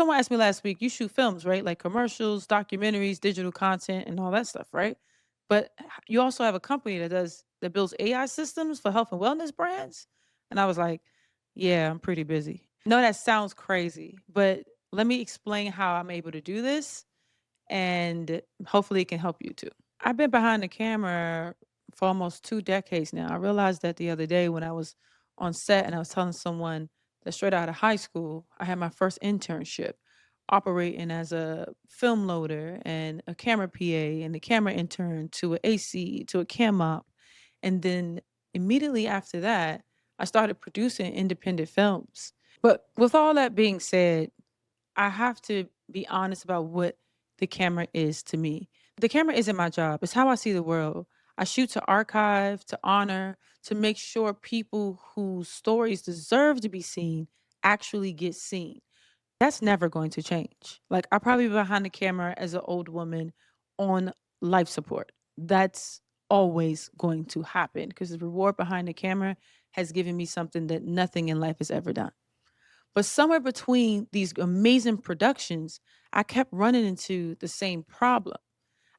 someone asked me last week, you shoot films, right? Like commercials, documentaries, digital content, and all that stuff, right? But you also have a company that builds AI systems for health and wellness brands. And I was like, yeah, I'm pretty busy. No, that sounds crazy, but let me explain how I'm able to do this and hopefully it can help you too. I've been behind the camera for almost 2 decades now. I realized that the other day when I was on set and I was telling someone that straight out of high school, I had my first internship operating as a film loader and a camera PA and a camera intern to an AC to a cam op. And then immediately after that, I started producing independent films. But with all that being said, I have to be honest about what the camera is to me. The camera isn't my job. It's how I see the world. I shoot to archive, to honor, to make sure people whose stories deserve to be seen actually get seen. That's never going to change. Like I probably be behind the camera as an old woman on life support. That's always going to happen because the reward behind the camera has given me something that nothing in life has ever done. But somewhere between these amazing productions, I kept running into the same problem.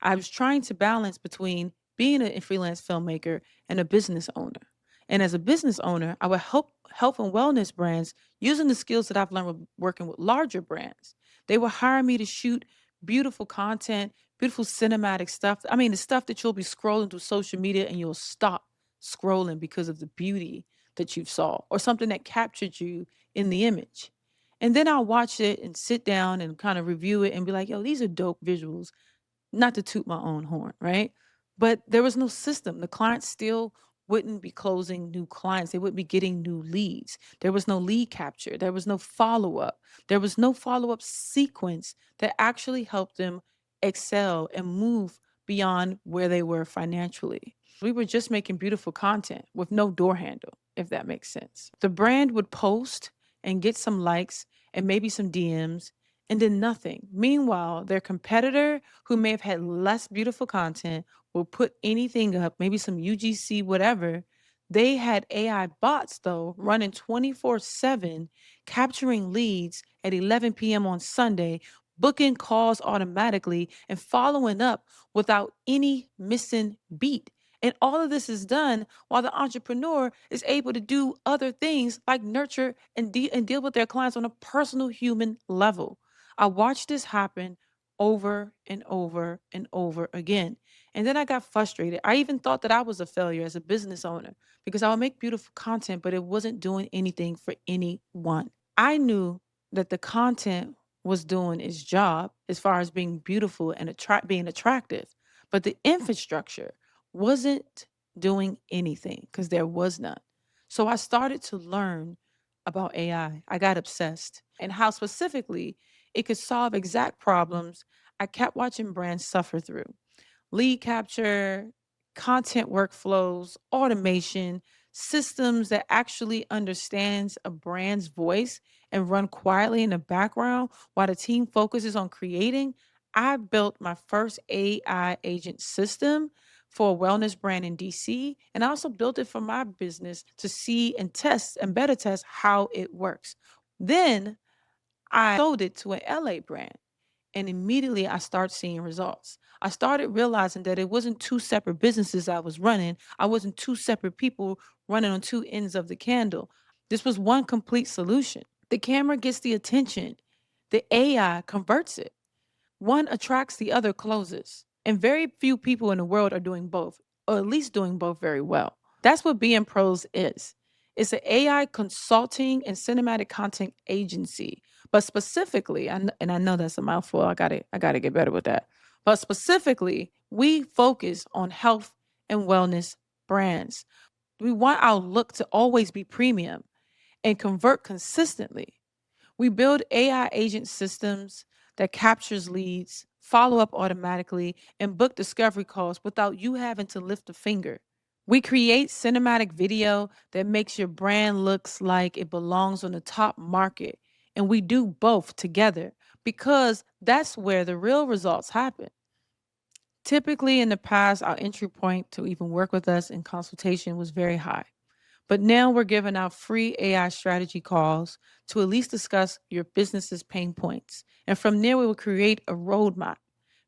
I was trying to balance between being a freelance filmmaker and a business owner. And as a business owner, I would help health and wellness brands using the skills that I've learned with working with larger brands. They would hire me to shoot beautiful content, beautiful cinematic stuff. I mean, the stuff that you'll be scrolling through social media and you'll stop scrolling because of the beauty that you saw or something that captured you in the image. And then I'll watch it and sit down and kind of review it and be like, yo, these are dope visuals, not to toot my own horn, right? But there was no system. The clients still wouldn't be closing new clients. They wouldn't be getting new leads. There was no lead capture. There was no follow up. There was no follow up sequence that actually helped them excel and move beyond where they were financially. We were just making beautiful content with no door handle, if that makes sense. The brand would post and get some likes and maybe some DMs and then nothing. Meanwhile, their competitor, who may have had less beautiful content, will put anything up, maybe some UGC, whatever. They had AI bots, though, running 24/7, capturing leads at 11 p.m. on Sunday, booking calls automatically, and following up without any missing beat. And all of this is done while the entrepreneur is able to do other things like nurture and deal with their clients on a personal human level. I watched this happen over and over and over again. And then I got frustrated. I even thought that I was a failure as a business owner because I would make beautiful content, but it wasn't doing anything for anyone. I knew that the content was doing its job as far as being beautiful and being attractive, but the infrastructure wasn't doing anything because there was none. So I started to learn about AI. I got obsessed and how specifically it could solve exact problems I kept watching brands suffer through: lead capture, content workflows, automation, systems that actually understands a brand's voice and run quietly in the background while the team focuses on creating. I built my first AI agent system for a wellness brand in DC, and I also built it for my business to see and test and beta test how it works. Then I sold it to an LA brand. And immediately I started seeing results. I started realizing that it wasn't two separate businesses I was running. I wasn't two separate people running on two ends of the candle. This was one complete solution. The camera gets the attention, the AI converts it. One attracts, the other closes. And very few people in the world are doing both, or at least doing both very well. That's what BNPROS is. It's an AI consulting and cinematic content agency. But specifically, and I know that's a mouthful. I gotta get better with that. But specifically, we focus on health and wellness brands. We want our look to always be premium and convert consistently. We build AI agent systems that captures leads, follow up automatically, and book discovery calls without you having to lift a finger. We create cinematic video that makes your brand looks like it belongs on the top market. And we do both together because that's where the real results happen. Typically in the past, our entry point to even work with us in consultation was very high. But now we're giving out free AI strategy calls to at least discuss your business's pain points. And from there, we will create a roadmap.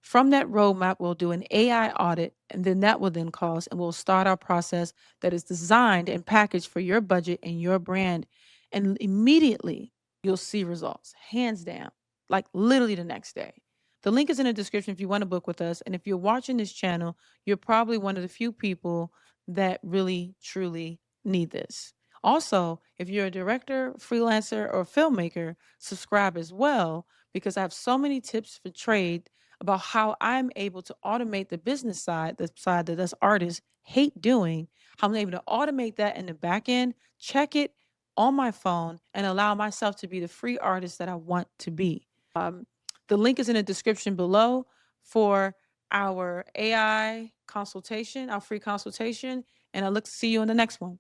From that roadmap, we'll do an AI audit, and then that will then cause, and we'll start our process that is designed and packaged for your budget and your brand. And immediately, you'll see results, hands down, like literally the next day. The link is in the description if you want to book with us. And if you're watching this channel, you're probably one of the few people that really, truly need this. Also, if you're a director, freelancer, or filmmaker, subscribe as well because I have so many tips for trade about how I'm able to automate the business side, the side that us artists hate doing, how I'm able to automate that in the back end, check it on my phone, and allow myself to be the free artist that I want to be. The link is in the description below for our AI consultation, our free consultation, and I look to see you in the next one.